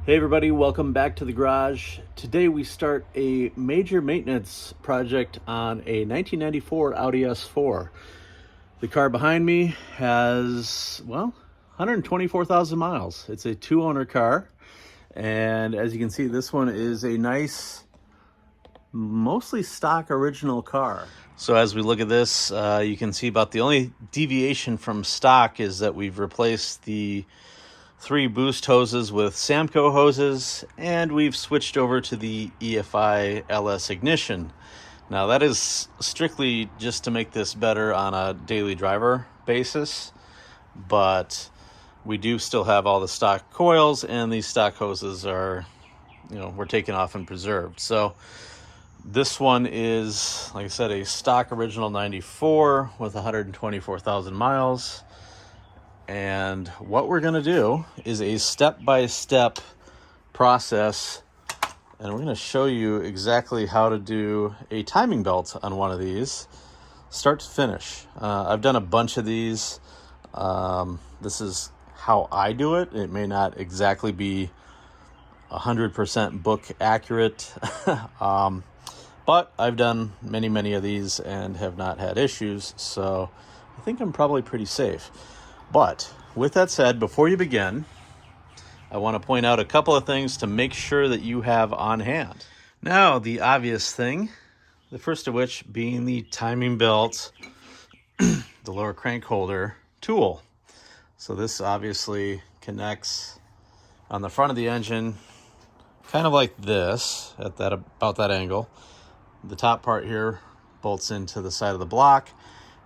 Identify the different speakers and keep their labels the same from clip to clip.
Speaker 1: Hey everybody, welcome back to the garage. Today we start a major maintenance project on a 1994 Audi S4. The car behind me has, 124,000 miles. It's a two-owner car, and as you can see, this one is a nice, mostly stock original car. So as we look at this, you can see about the only deviation from stock is that we've replaced the 3 boost hoses with Samco hoses, and we've switched over to the EFI LS ignition. Now that is strictly just to make this better on a daily driver basis, but we do still have all the stock coils, and these stock hoses are, we're taken off and preserved. So this one is, like I said, a stock original 94 with 124,000 miles. And what we're going to do is a step-by-step process, and we're going to show you exactly how to do a timing belt on one of these, start to finish. I've done a bunch of these. This is how I do it. It may not exactly be 100% book accurate, but I've done many of these and have not had issues, so I think I'm probably pretty safe. But with that said, before you begin, I want to point out a couple of things to make sure that you have on hand. Now, the obvious thing, the first of which being the timing belt, the lower crank holder tool. So this obviously connects on the front of the engine, kind of like this, at that about that angle. The top part here bolts into the side of the block,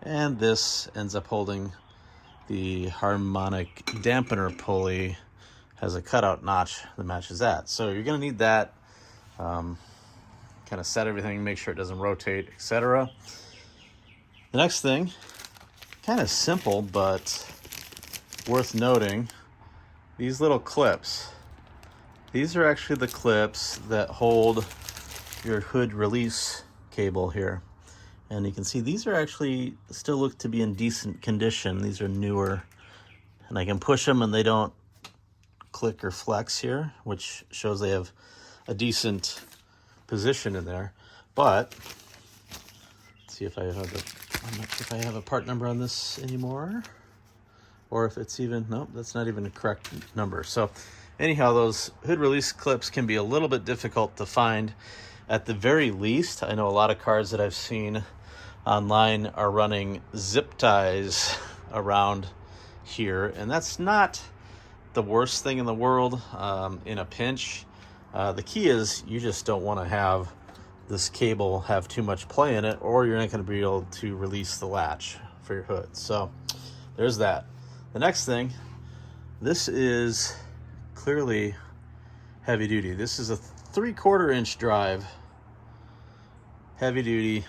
Speaker 1: and this ends up holding the harmonic dampener pulley. Has a cutout notch that matches that. So you're going to need that, kind of set everything, make sure it doesn't rotate, etc. The next thing, kind of simple but worth noting, these little clips. These are actually the clips that hold your hood release cable here. And you can see these are actually still look to be in decent condition. These are newer, and I can push them and they don't click or flex here, which shows they have a decent position in there. But let's see if I'm not sure if I have a part number on this anymore, or if it's even, nope, that's not even a correct number. So anyhow, those hood release clips can be a little bit difficult to find. At the very least, I know a lot of cars that I've seen online are running zip ties around here, and that's not the worst thing in the world in a pinch. The key is you just don't want to have this cable have too much play in it, or you're not going to be able to release the latch for your hood. So there's that. The next thing, this is clearly heavy duty. This is a 3/4 inch drive heavy duty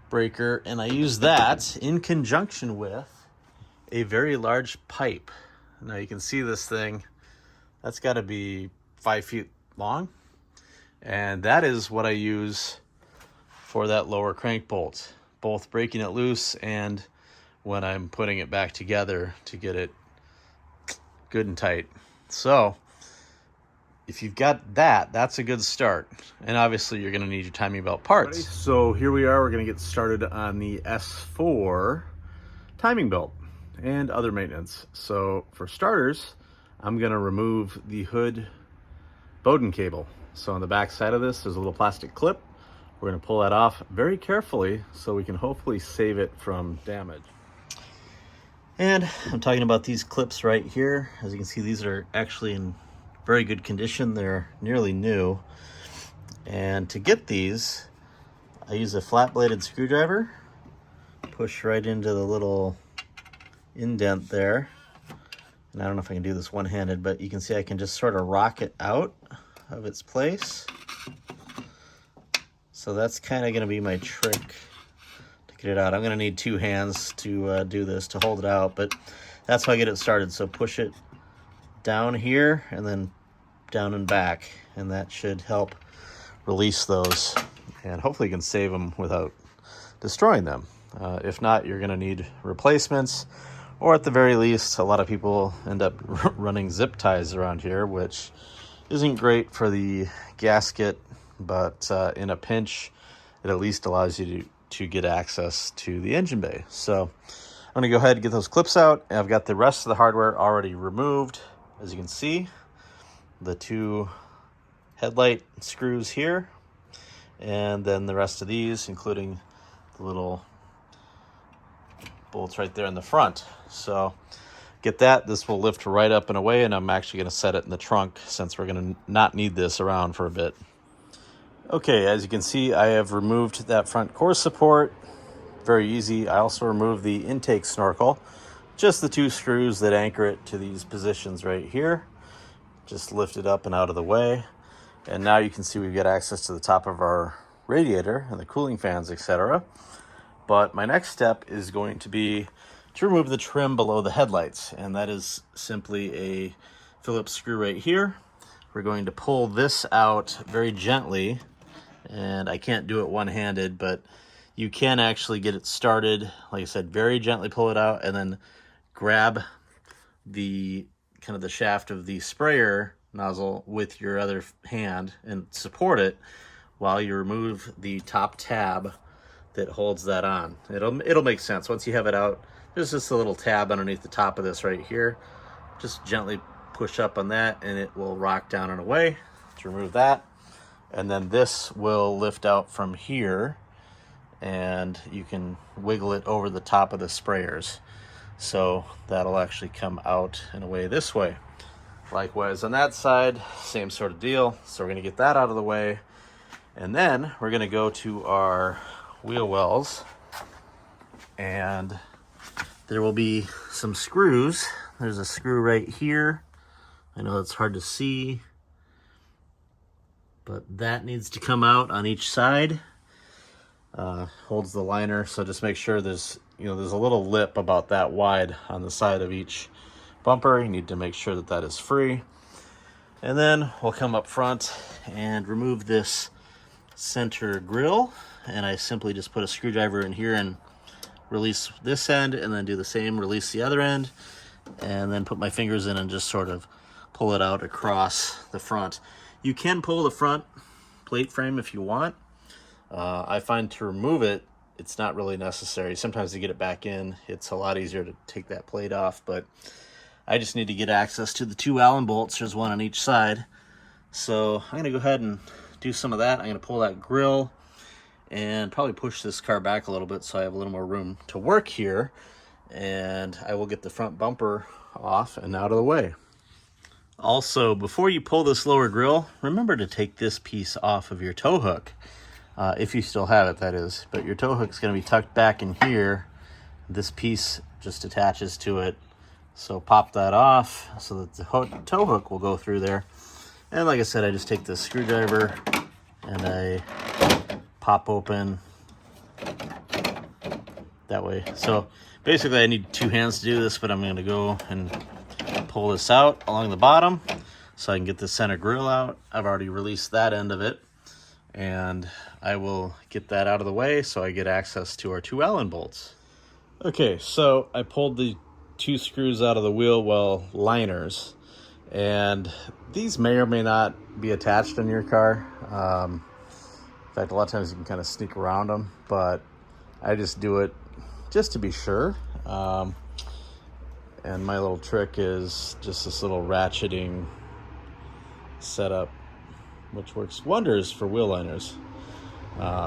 Speaker 1: breaker, and I use that in conjunction with a very large pipe. Now you can see this thing, that's got to be 5 feet long, and that is what I use for that lower crank bolt, both breaking it loose and when I'm putting it back together to get it good and tight. So if you've got that, that's a good start. And obviously you're going to need your timing belt parts. So here we are, we're going to get started on the S4 timing belt and other maintenance. So for starters, I'm going to remove the hood Bowden cable. So on the back side of this, there's a little plastic clip. We're going to pull that off very carefully so we can hopefully save it from damage. And I'm talking about these clips right here. As you can see, these are actually in very good condition. They're nearly new. And to get these, I use a flat-bladed screwdriver, push right into the little indent there. And I don't know if I can do this one-handed, but you can see I can just sort of rock it out of its place. So that's kind of going to be my trick to get it out. I'm going to need 2 hands to do this, to hold it out, but that's how I get it started. So push it down here and then down and back, and that should help release those, and hopefully you can save them without destroying them. If not, you're going to need replacements, or at the very least, a lot of people end up running zip ties around here, which isn't great for the gasket, but in a pinch, it at least allows you to get access to the engine bay. So I'm going to go ahead and get those clips out. I've got the rest of the hardware already removed. As you can see, the 2 headlight screws here, and then the rest of these, including the little bolts right there in the front. So get that. This will lift right up and away, and I'm actually going to set it in the trunk since we're going to not need this around for a bit. Okay, as you can see, I have removed that front core support. Very easy. I also removed the intake snorkel, just the 2 screws that anchor it to these positions right here. Just lift it up and out of the way. And now you can see we've got access to the top of our radiator and the cooling fans, etc. But my next step is going to be to remove the trim below the headlights, and that is simply a Phillips screw right here. We're going to pull this out very gently, and I can't do it one-handed, but you can actually get it started. Like I said, very gently pull it out, and then grab the kind of the shaft of the sprayer nozzle with your other hand and support it while you remove the top tab that holds that on. It'll make sense once you have it out. There's just a little tab underneath the top of this right here. Just gently push up on that and it will rock down and away to remove that. And then this will lift out from here, and you can wiggle it over the top of the sprayers. So that'll actually come out and away this way. Likewise on that side, same sort of deal. So we're going to get that out of the way, and then we're going to go to our wheel wells, and there will be some screws. There's a screw right here. I know it's hard to see, but that needs to come out on each side. Holds the liner, so just make sure there's a little lip about that wide on the side of each bumper. You need to make sure that that is free. And then we'll come up front and remove this center grill, and I simply just put a screwdriver in here and release this end, and then do the same, release the other end, and then put my fingers in and just sort of pull it out across the front. You can pull the front plate frame if you want. I find to remove it, it's not really necessary. Sometimes to get it back in, it's a lot easier to take that plate off, but I just need to get access to the 2 Allen bolts. There's one on each side. So I'm gonna go ahead and do some of that. I'm gonna pull that grill and probably push this car back a little bit so I have a little more room to work here, and I will get the front bumper off and out of the way. Also, before you pull this lower grill, remember to take this piece off of your tow hook. If you still have it, that is. But your tow hook's going to be tucked back in here. This piece just attaches to it. So pop that off so that the tow hook will go through there. And like I said, I just take this screwdriver and I pop open that way. So basically I need 2 hands to do this, but I'm going to go and pull this out along the bottom so I can get the center grill out. I've already released that end of it, and I will get that out of the way so I get access to our 2 Allen bolts. Okay, so I pulled the 2 screws out of the wheel well liners, and these may or may not be attached in your car. In fact, a lot of times you can kind of sneak around them, but I just do it just to be sure. And my little trick is just this little ratcheting setup, which works wonders for wheel liners.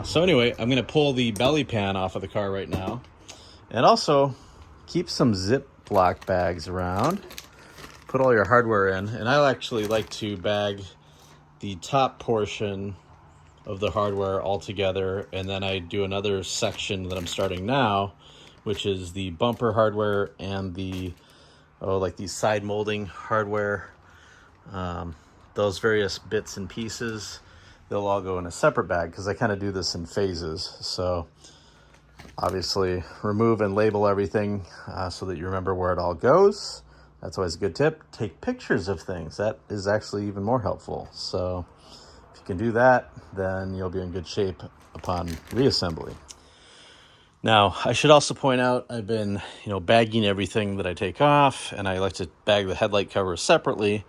Speaker 1: So anyway, I'm going to pull the belly pan off of the car right now, and also keep some Ziploc bags around. Put all your hardware in, and I actually like to bag the top portion of the hardware all together, and then I do another section that I'm starting now, which is the bumper hardware and the like these side molding hardware. Those various bits and pieces, they'll all go in a separate bag because I kind of do this in phases. So obviously remove and label everything so that you remember where it all goes. That's always a good tip. Take pictures of things. That is actually even more helpful. So if you can do that, then you'll be in good shape upon reassembly. Now, I should also point out I've been, bagging everything that I take off, and I like to bag the headlight cover separately.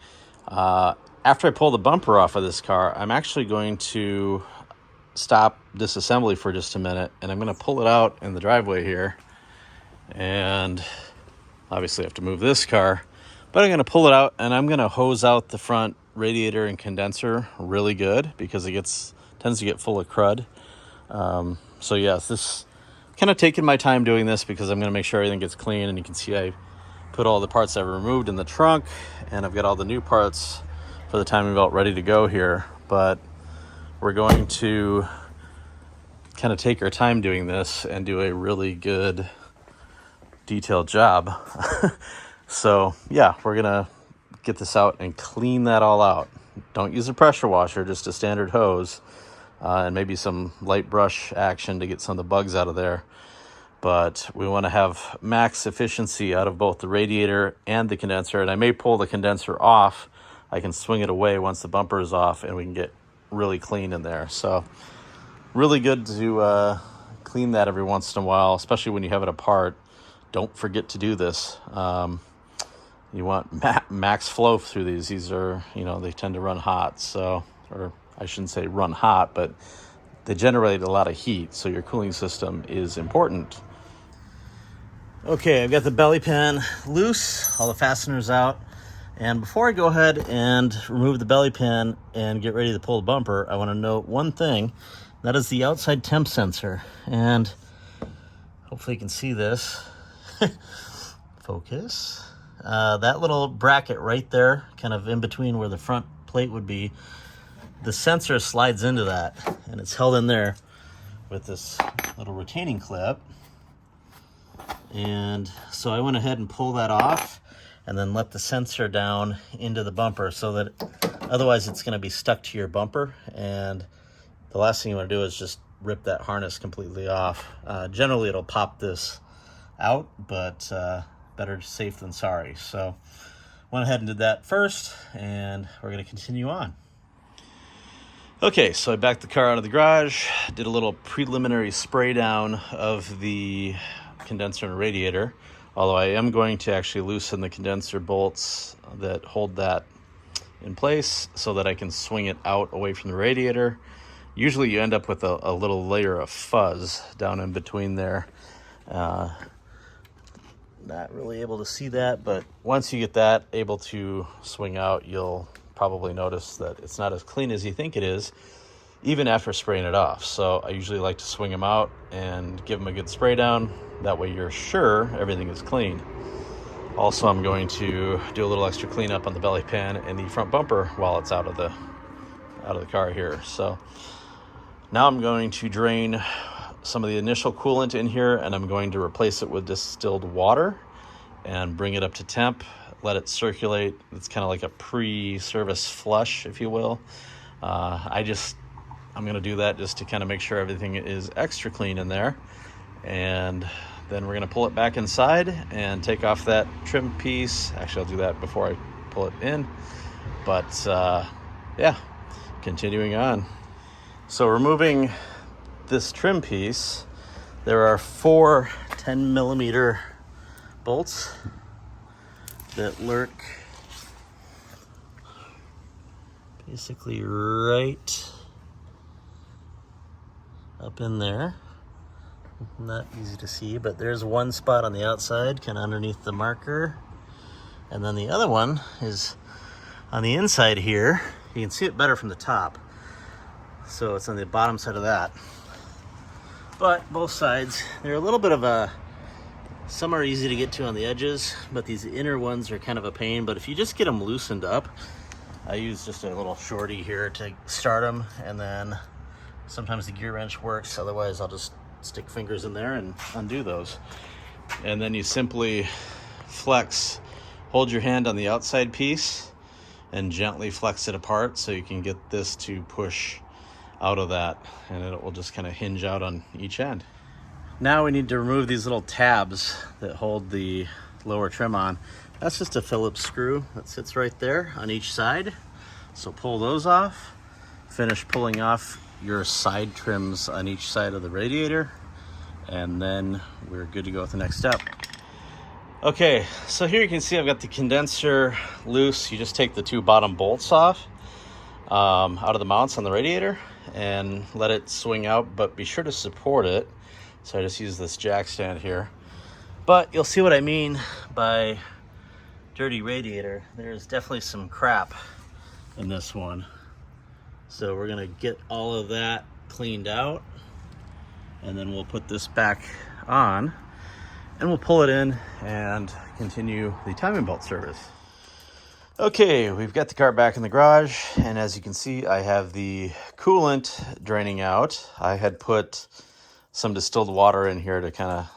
Speaker 1: After I pull the bumper off of this car, I'm actually going to stop disassembly for just a minute, and I'm going to pull it out in the driveway here. And obviously I have to move this car, but I'm going to pull it out, and I'm going to hose out the front radiator and condenser really good because it tends to get full of crud. So yes, this kind of taking my time doing this because I'm going to make sure everything gets clean. And you can see I put all the parts I've removed in the trunk, and I've got all the new parts for the timing belt ready to go here. But we're going to kind of take our time doing this and do a really good detailed job. So yeah, we're gonna get this out and clean that all out. Don't use a pressure washer, just a standard hose, and maybe some light brush action to get some of the bugs out of there. But we want to have max efficiency out of both the radiator and the condenser. And I may pull the condenser off. I can swing it away once the bumper is off, and we can get really clean in there. So really good to clean that every once in a while, especially when you have it apart. Don't forget to do this. You want max flow through these. These are, they tend to run hot. So, or I shouldn't say run hot, but they generate a lot of heat. So your cooling system is important. Okay, I've got the belly pan loose, all the fasteners out. And before I go ahead and remove the belly pan and get ready to pull the bumper, I want to note one thing. That is the outside temp sensor. And hopefully you can see this. Focus. That little bracket right there, kind of in between where the front plate would be, the sensor slides into that, and it's held in there with this little retaining clip. And so I went ahead and pulled that off and then let the sensor down into the bumper, so that otherwise it's going to be stuck to your bumper, and the last thing you want to do is just rip that harness completely off. Generally it'll pop this out, but better safe than sorry. So went ahead and did that first, and we're going to continue on. Okay, so I backed the car out of the garage, did a little preliminary spray down of the condenser and radiator, although I am going to actually loosen the condenser bolts that hold that in place so that I can swing it out away from the radiator. Usually you end up with a little layer of fuzz down in between there. Not really able to see that, but once you get that able to swing out, you'll probably notice that it's not as clean as you think it is, even after spraying it off. So I usually like to swing them out and give them a good spray down. That way you're sure everything is clean. Also, I'm going to do a little extra cleanup on the belly pan and the front bumper while it's out of the car here. So now I'm going to drain some of the initial coolant in here, and I'm going to replace it with distilled water and bring it up to temp, let it circulate. It's kind of like a pre-service flush, if you will. I'm going to do that just to kind of make sure everything is extra clean in there. And then we're going to pull it back inside and take off that trim piece. Actually, I'll do that before I pull it in. But yeah, continuing on. So removing this trim piece, there are 4 10mm bolts that lurk basically right up in there. Not easy to see, but there's one spot on the outside, kind of underneath the marker, and then the other one is on the inside here. You can see it better from the top, so it's on the bottom side of that. But both sides, they're a little bit of some are easy to get to on the edges, but these inner ones are kind of a pain. But if you just get them loosened up, I use just a little shorty here to start them, and then sometimes the gear wrench works. Otherwise, I'll just stick fingers in there and undo those. And then you simply hold your hand on the outside piece and gently flex it apart so you can get this to push out of that, and it will just kind of hinge out on each end. Now we need to remove these little tabs that hold the lower trim on. That's just a Phillips screw that sits right there on each side. So pull those off, finish pulling off your side trims on each side of the radiator, and then we're good to go with the next step. Okay, so here you can see I've got the condenser loose. You just take the 2 bottom bolts off out of the mounts on the radiator and let it swing out, but be sure to support it. So I just use this jack stand here. But you'll see what I mean by dirty radiator. There's definitely some crap in this one. So we're gonna get all of that cleaned out, and then we'll put this back on and we'll pull it in and continue the timing belt service. Okay, we've got the car back in the garage, and as you can see, I have the coolant draining out. I had put some distilled water in here to kind of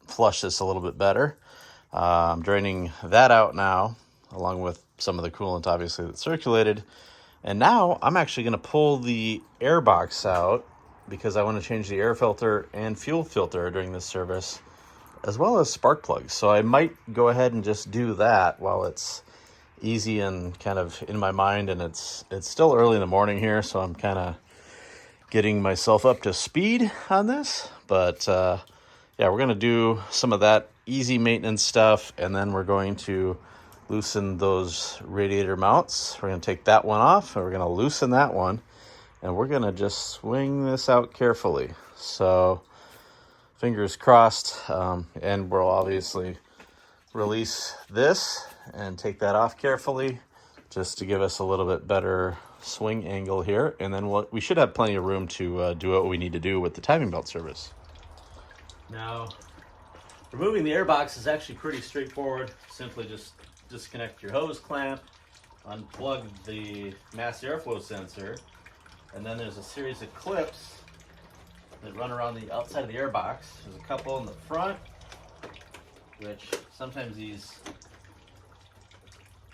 Speaker 1: flush this a little bit better. I'm draining that out now, along with some of the coolant, obviously, that circulated. And now I'm actually going to pull the air box out because I want to change the air filter and fuel filter during this service, as well as spark plugs. So I might go ahead and just do that while it's easy and kind of in my mind. And it's still early in the morning here, so I'm kind of getting myself up to speed on this. But yeah, we're going to do some of that easy maintenance stuff, and then we're going to loosen those radiator mounts. We're going to take that one off, and we're going to loosen that one, and we're going to just swing this out carefully. So fingers crossed, and we'll obviously release this and take that off carefully just to give us a little bit better swing angle here, and then we should have plenty of room to do what we need to do with the timing belt service. Now, removing the air box is actually pretty straightforward. Simply just disconnect your hose clamp, unplug the mass airflow sensor, and then there's a series of clips that run around the outside of the air box. There's a couple in the front, which sometimes these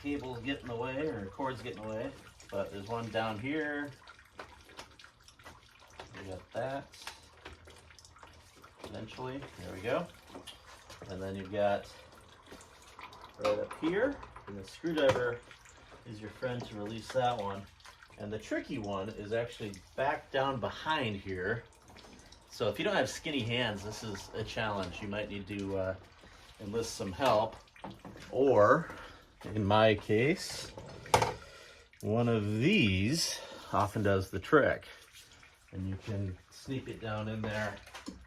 Speaker 1: cables get in the way or cords get in the way, but there's one down here. We got that. Eventually, there we go. And then you've got right up here, and the screwdriver is your friend to release that one. And the tricky one is actually back down behind here. So if you don't have skinny hands, this is a challenge. You might need to enlist some help, or in my case, one of these often does the trick, and you can sneak it down in there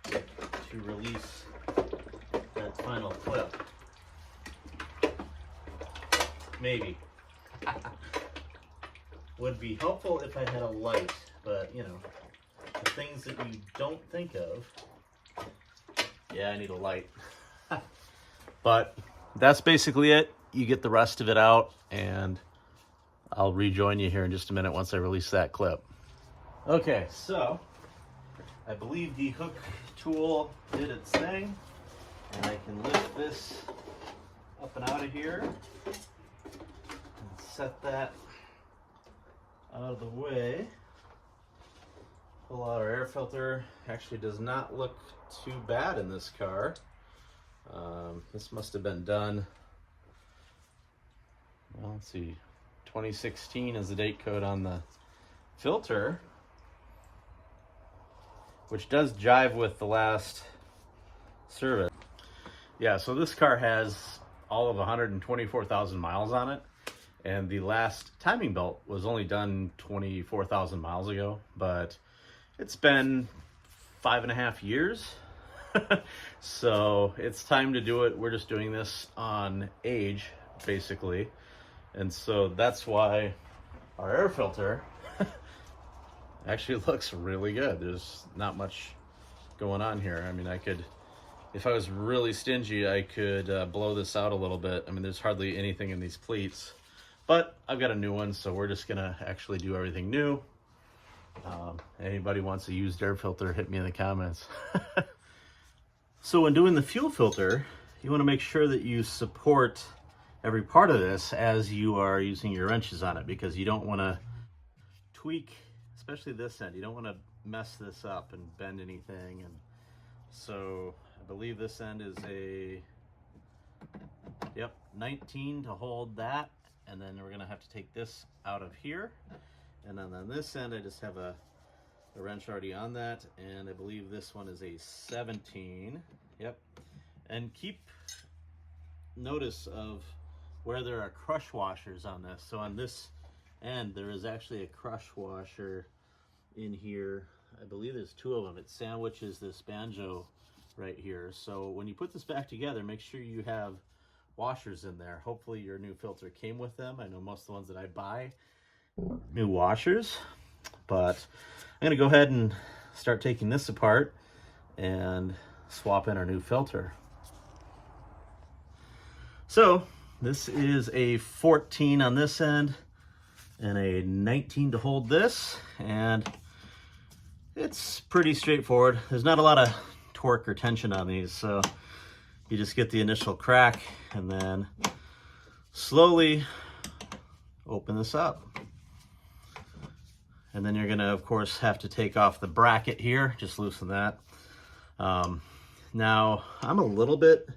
Speaker 1: to release that final clip. Maybe. Would be helpful if I had a light, but you know, the things that you don't think of. Yeah, I need a light. But that's basically it. You get the rest of it out, and I'll rejoin you here in just a minute once I release that clip. Okay, so I believe the hook tool did its thing, and I can lift this up and out of here and set that out of the way. Pull out our air filter. Actually does not look too bad in this car. This must have been done, well, let's see, 2016 is the date code on the filter, which does jive with the last service. Yeah, so this car has all of 124,000 miles on it, and the last timing belt was only done 24,000 miles ago, but it's been 5.5 years. So it's time to do it. We're just doing this on age, basically. And so that's why our air filter actually looks really good. There's not much going on here. I mean, I could, if I was really stingy, I could blow this out a little bit. I mean, there's hardly anything in these pleats, but I've got a new one, so we're just gonna actually do everything new. Anybody wants a used air filter, hit me in the comments. So when doing the fuel filter, you want to make sure that you support every part of this as you are using your wrenches on it, because you don't want to tweak, especially this end. You don't want to mess this up and bend anything. And so I believe this end is a, yep, 19 to hold that. And then we're going to have to take this out of here. And then on this end, I just have a a wrench already on that, and I believe this one is a 17. Yep. And keep notice of where there are crush washers on this. So on this end, there is actually a crush washer in here. I believe there's 2 of them. It sandwiches this banjo right here. So when you put this back together, make sure you have washers in there. Hopefully your new filter came with them. I know most of the ones that I buy new washers, but I'm gonna go ahead and start taking this apart and swap in our new filter. So this is a 14 on this end and a 19 to hold this, and it's pretty straightforward. There's not a lot of torque or tension on these, so you just get the initial crack and then slowly open this up. And then you're gonna, of course, have to take off the bracket here, just loosen that. Now, I'm a little bit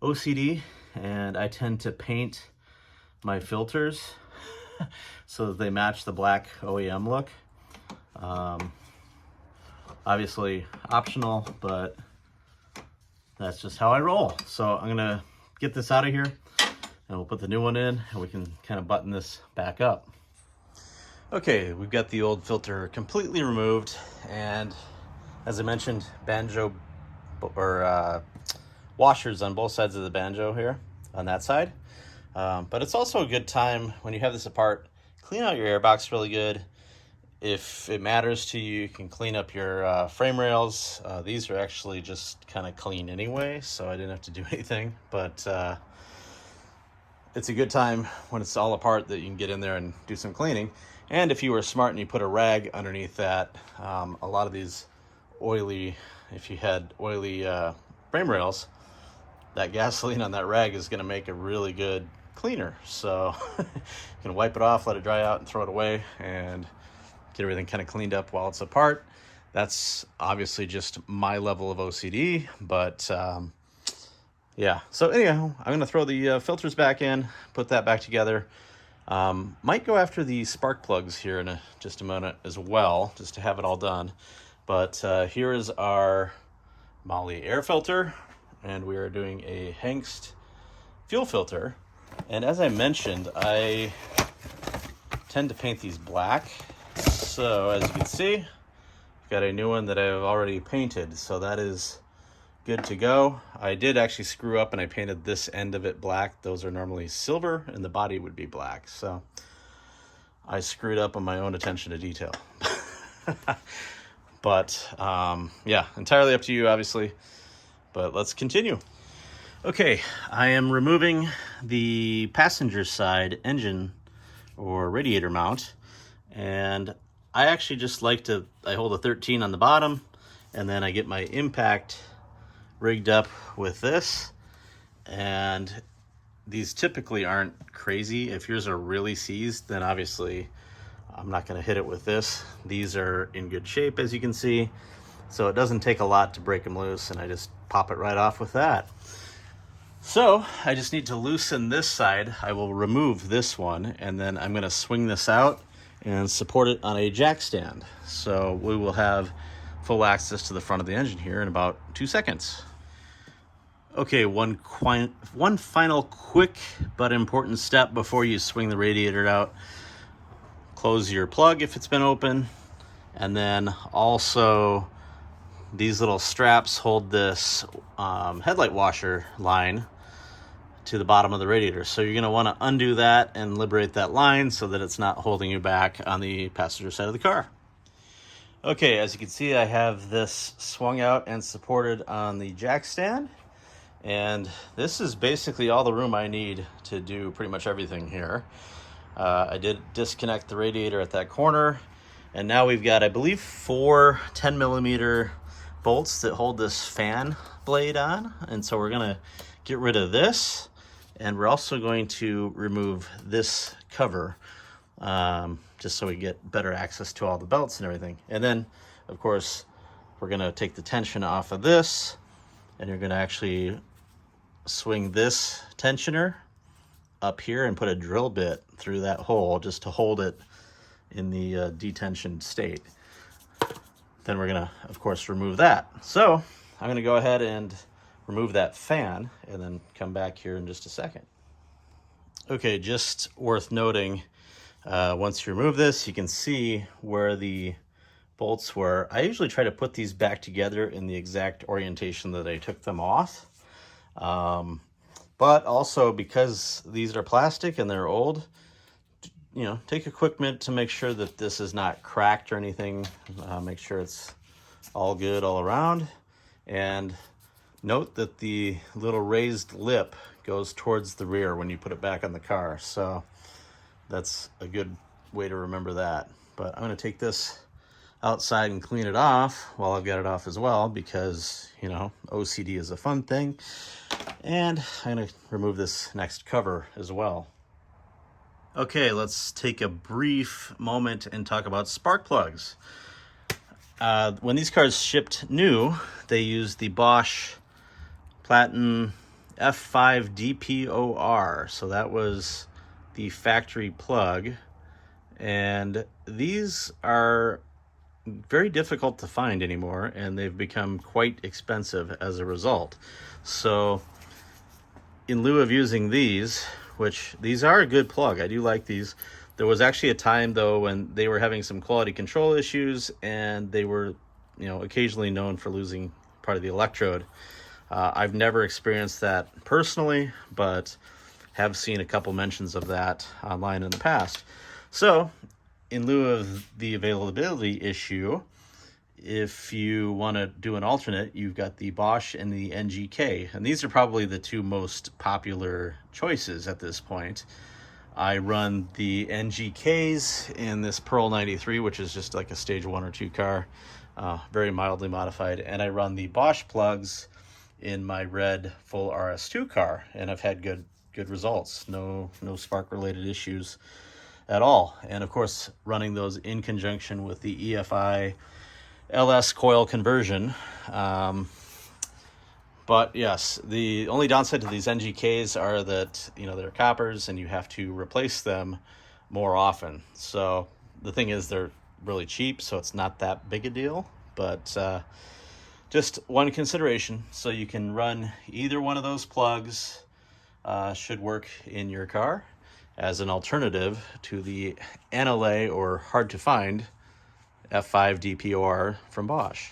Speaker 1: OCD, and I tend to paint my filters so that they match the black OEM look. Obviously optional, but that's just how I roll. So I'm gonna get this out of here and we'll put the new one in and we can kind of button this back up. Okay, we've got the old filter completely removed, and as I mentioned, banjo or washers on both sides of the banjo here on that side. But it's also a good time when you have this apart, clean out your airbox really good. If it matters to you, you can clean up your frame rails. These are actually just kind of clean anyway, so I didn't have to do anything. But it's a good time when it's all apart that you can get in there and do some cleaning. And if you were smart and you put a rag underneath that, a lot of these oily, if you had oily frame rails, that gasoline on that rag is going to make a really good cleaner. So you can wipe it off, let it dry out, and throw it away, and get everything kind of cleaned up while it's apart. That's obviously just my level of OCD, but yeah. So anyhow, I'm going to throw the filters back in, put that back together. Might go after the spark plugs here in just a minute as well, just to have it all done. But here is our Molly air filter, and we are doing a Hengst fuel filter. And as I mentioned, I tend to paint these black. So as you can see, I've got a new one that I've already painted, so that is good to go. I did actually screw up and I painted this end of it black. Those are normally silver and the body would be black. So I screwed up on my own attention to detail. But yeah, entirely up to you, obviously. But let's continue. Okay, I am removing the passenger side engine or radiator mount. And I actually just like to, I hold a 13 on the bottom, and then I get my impact rigged up with this. And these typically aren't crazy. If yours are really seized, then obviously I'm not going to hit it with this. These are in good shape, as you can see. So it doesn't take a lot to break them loose, and I just pop it right off with that. So I just need to loosen this side. I will remove this one, and then I'm going to swing this out and support it on a jack stand. So we will have full access to the front of the engine here in about 2 seconds. Okay, one final quick but important step before you swing the radiator out. Close your plug if it's been open, and then also these little straps hold this headlight washer line to the bottom of the radiator. So you're going to want to undo that and liberate that line so that it's not holding you back on the passenger side of the car. Okay, as you can see, I have this swung out and supported on the jack stand. And this is basically all the room I need to do pretty much everything here. I did disconnect the radiator at that corner. And now we've got, I believe, 4 10mm bolts that hold this fan blade on. And so we're going to get rid of this. And we're also going to remove this cover just so we get better access to all the belts and everything. And then, of course, we're going to take the tension off of this. And you're going to actually swing this tensioner up here and put a drill bit through that hole just to hold it in the detensioned state. then we're gonna, of course, remove that. So I'm gonna go ahead and remove that fan and then come back here in just a second. Okay, just worth noting, once you remove this, you can see where the bolts were. I usually try to put these back together in the exact orientation that I took them off. But also, because these are plastic and they're old, you know, take a quick minute to make sure that this is not cracked or anything. Make sure it's all good all around. And note that the little raised lip goes towards the rear when you put it back on the car. So that's a good way to remember that. But I'm going to take this outside and clean it off while I've got it off as well, because, you know, OCD is a fun thing. And I'm going to remove this next cover as well. Okay, let's take a brief moment and talk about spark plugs. When these cars shipped new, they used the Bosch Platinum F5 DPOR. So that was the factory plug. And these are very difficult to find anymore, and they've become quite expensive as a result. So in lieu of using these, which these are a good plug, I do like these. There was actually a time though when they were having some quality control issues, and they were, you know, occasionally known for losing part of the electrode. I've never experienced that personally, but have seen a couple mentions of that online in the past. So in lieu of the availability issue, if you want to do an alternate, you've got the Bosch and the NGK, and these are probably the two most popular choices at this point. I run the NGKs in this Pearl 93, which is just like a stage 1 or 2 car, very mildly modified, and I run the Bosch plugs in my red full RS2 car, and I've had good results. No spark related issues at all. And of course, running those in conjunction with the EFI LS coil conversion. But yes, the only downside to these NGKs are that, you know, they're coppers and you have to replace them more often. So the thing is, they're really cheap, so it's not that big a deal. But just one consideration, so you can run either one of those plugs, should work in your car as an alternative to the NLA, or hard to find, F5 DPOR from Bosch.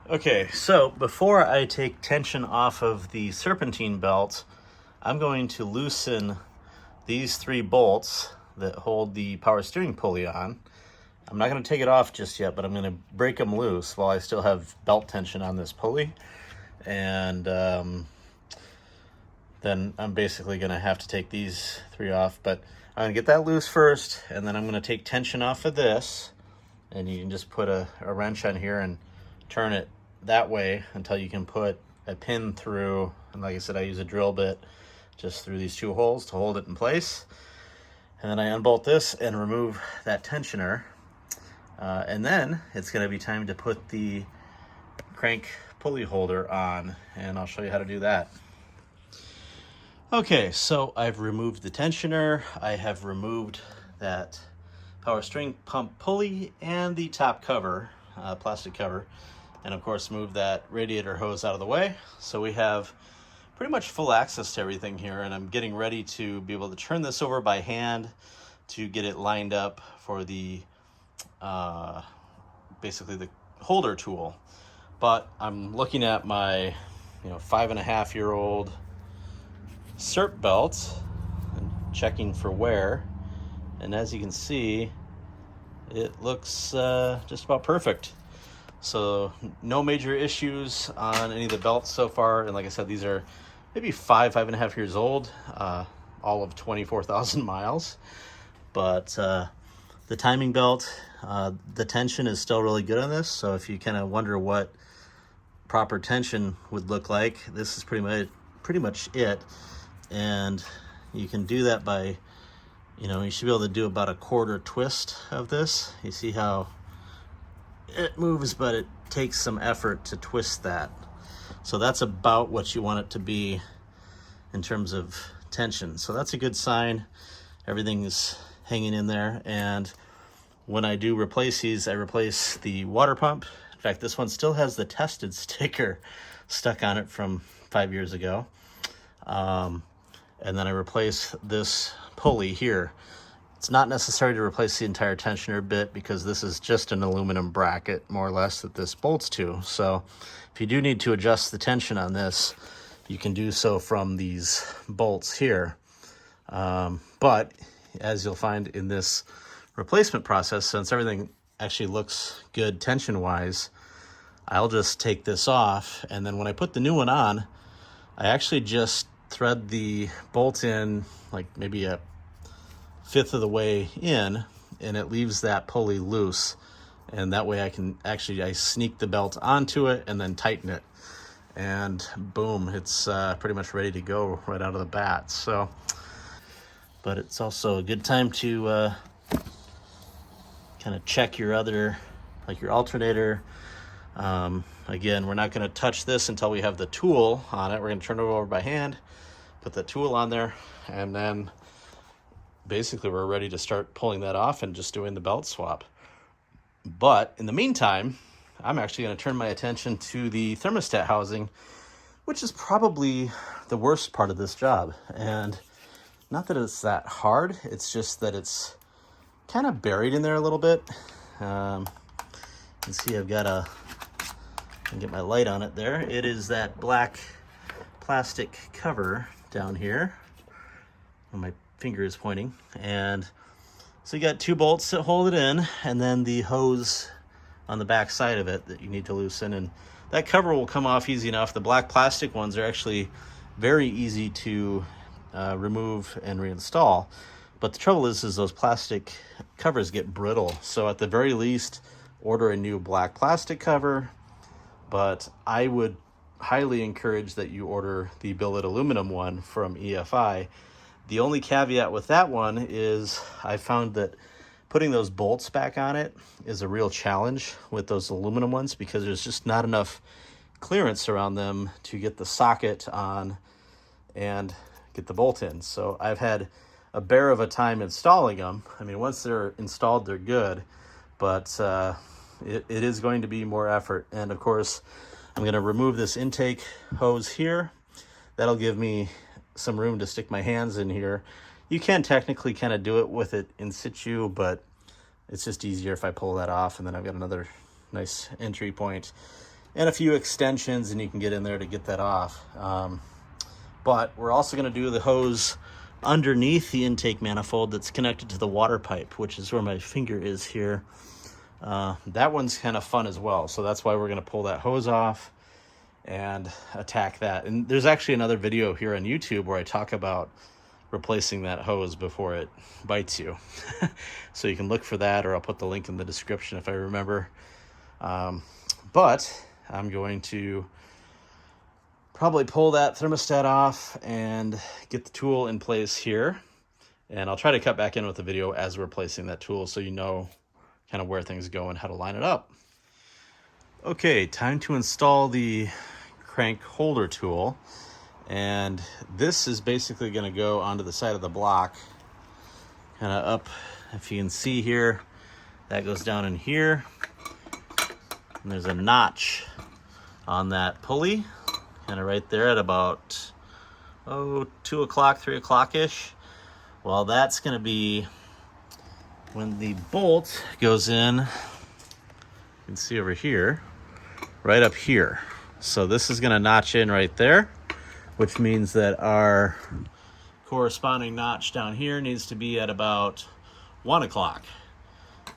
Speaker 1: Okay, so before I take tension off of the serpentine belt, I'm going to loosen these 3 bolts that hold the power steering pulley on. I'm not going to take it off just yet, but I'm going to break them loose while I still have belt tension on this pulley. And then I'm basically going to have to take these 3 off, but I'm going to get that loose first, and then I'm going to take tension off of this, and you can just put a wrench on here and turn it that way until you can put a pin through. And like I said, I use a drill bit just through these 2 holes to hold it in place. And then I unbolt this and remove that tensioner. And then it's going to be time to put the crank pulley holder on, and I'll show you how to do that. Okay, so I've removed the tensioner, I have removed that power steering pump pulley and the top cover, plastic cover, and of course moved that radiator hose out of the way. So we have pretty much full access to everything here, and I'm getting ready to be able to turn this over by hand to get it lined up for the basically the holder tool. But I'm looking at my 5.5-year-old SERP belt and checking for wear, and as you can see, it looks just about perfect. So no major issues on any of the belts so far, and like I said, these are maybe 5.5 years old, all of 24,000 miles. But the timing belt, the tension is still really good on this, so if you kind of wonder what proper tension would look like, this is pretty much it. And you can do that by, you should be able to do about a 1/4 twist of this. You see how it moves, but it takes some effort to twist that. So that's about what you want it to be in terms of tension. So that's a good sign. Everything is hanging in there. And when I do replace these, I replace the water pump. In fact, this one still has the tested sticker stuck on it from 5 years ago. And then I replace this pulley here. It's not necessary to replace the entire tensioner bit because this is just an aluminum bracket, more or less, that this bolts to. So if you do need to adjust the tension on this, you can do so from these bolts here. But as you'll find in this replacement process, since everything actually looks good tension-wise, I'll just take this off, and then when I put the new one on, I actually just thread the bolt in like maybe a fifth of the way in, and it leaves that pulley loose, and that way I sneak the belt onto it and then tighten it, and boom, it's pretty much ready to go right out of the bat. So, but it's also a good time to kind of check your other, like your alternator. Again, we're not going to touch this until we have the tool on it. We're going to turn it over by hand, put the tool on there, and then basically we're ready to start pulling that off and just doing the belt swap. But in the meantime, I'm actually going to turn my attention to the thermostat housing, which is probably the worst part of this job. And not that it's that hard, it's just that it's kind of buried in there a little bit. You can see I've got I can get my light on it there. It is that black plastic cover down here where my finger is pointing. And so you got 2 bolts that hold it in, and then the hose on the back side of it that you need to loosen. And that cover will come off easy enough. The black plastic ones are actually very easy to remove and reinstall. But the trouble is those plastic covers get brittle. So at the very least, order a new black plastic cover. But I would highly encourage that you order the billet aluminum one from EFI. The only caveat with that one is I found that putting those bolts back on it is a real challenge with those aluminum ones because there's just not enough clearance around them to get the socket on and get the bolt in. So I've had a bear of a time installing them. I mean, once they're installed, they're good, but it is going to be more effort. And of course, I'm going to remove this intake hose here. That'll give me some room to stick my hands in here. You can technically kind of do it with it in situ, but it's just easier if I pull that off, and then I've got another nice entry point and a few extensions, and you can get in there to get that off. But we're also going to do the hose underneath the intake manifold that's connected to the water pipe, which is where my finger is here. That one's kind of fun as well, so that's why we're going to pull that hose off and attack that. And there's actually another video here on YouTube where I talk about replacing that hose before it bites you. So you can look for that, or I'll put the link in the description if I remember. But I'm going to probably pull that thermostat off and get the tool in place here. And I'll try to cut back in with the video as we're placing that tool so you know kind of where things go and how to line it up. Okay, time to install the crank holder tool. And this is basically going to go onto the side of the block, kind of up. If you can see here, that goes down in here. And there's a notch on that pulley, kind of right there at about 2 o'clock, 3 o'clock-ish. Well, that's going to be when the bolt goes in. You can see over here, right up here. So this is going to notch in right there, which means that our corresponding notch down here needs to be at about 1 o'clock.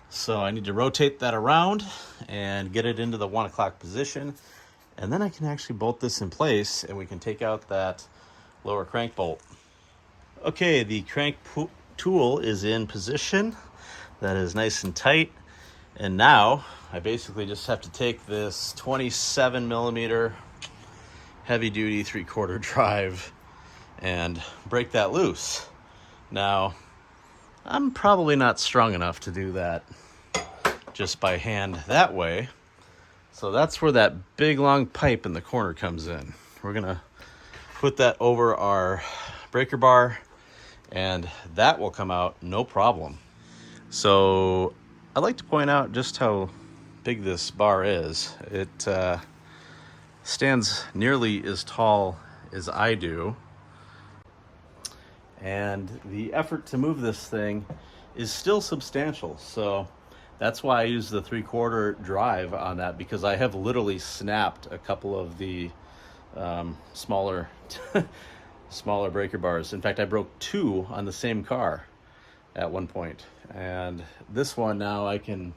Speaker 1: So I need to rotate that around and get it into the 1 o'clock position. And then I can actually bolt this in place, and we can take out that lower crank bolt. Okay, the crank tool is in position. That is nice and tight. And now I basically just have to take this 27 millimeter heavy duty 3/4 drive and break that loose. Now, I'm probably not strong enough to do that just by hand that way. So that's where that big long pipe in the corner comes in. We're gonna put that over our breaker bar, and that will come out no problem. So I'd like to point out just how big this bar is. It stands nearly as tall as I do, and the effort to move this thing is still substantial. So that's why I use the 3/4 drive on that, because I have literally snapped a couple of the smaller smaller breaker bars. In fact, I broke 2 on the same car at one point. And this one now I don't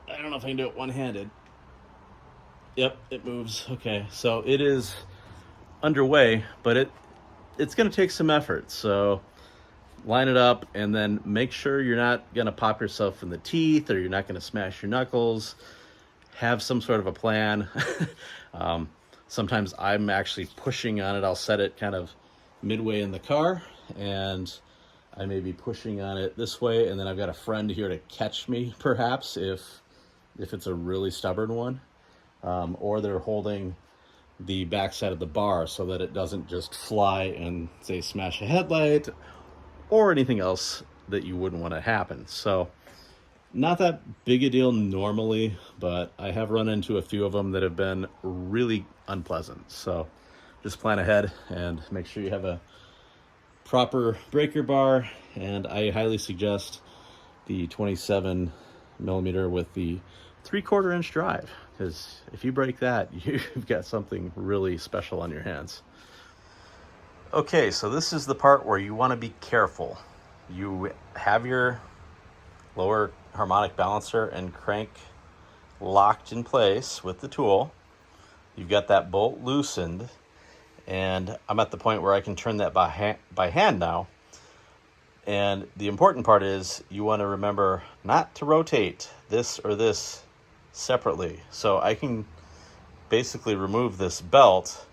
Speaker 1: know if I can do it one-handed. Yep, it moves. Okay, so it is underway, but it's going to take some effort. So line it up and then make sure you're not going to pop yourself in the teeth, or you're not going to smash your knuckles. Have some sort of a plan. Sometimes I'm actually pushing on it. I'll set it kind of midway in the car, and I may be pushing on it this way, and then I've got a friend here to catch me, perhaps, if it's a really stubborn one. Or they're holding the backside of the bar so that it doesn't just fly and, say, smash a headlight or anything else that you wouldn't want to happen. So not that big a deal normally, but I have run into a few of them that have been really unpleasant. So just plan ahead and make sure you have a proper breaker bar, and I highly suggest the 27 millimeter with the 3/4 inch drive, because if you break that, you've got something really special on your hands. Okay, so this is the part where you want to be careful. You have your lower harmonic balancer and crank locked in place with the tool. You've got that bolt loosened, and I'm at the point where I can turn that by hand now. And the important part is you want to remember not to rotate this or this separately. So I can basically remove this belt,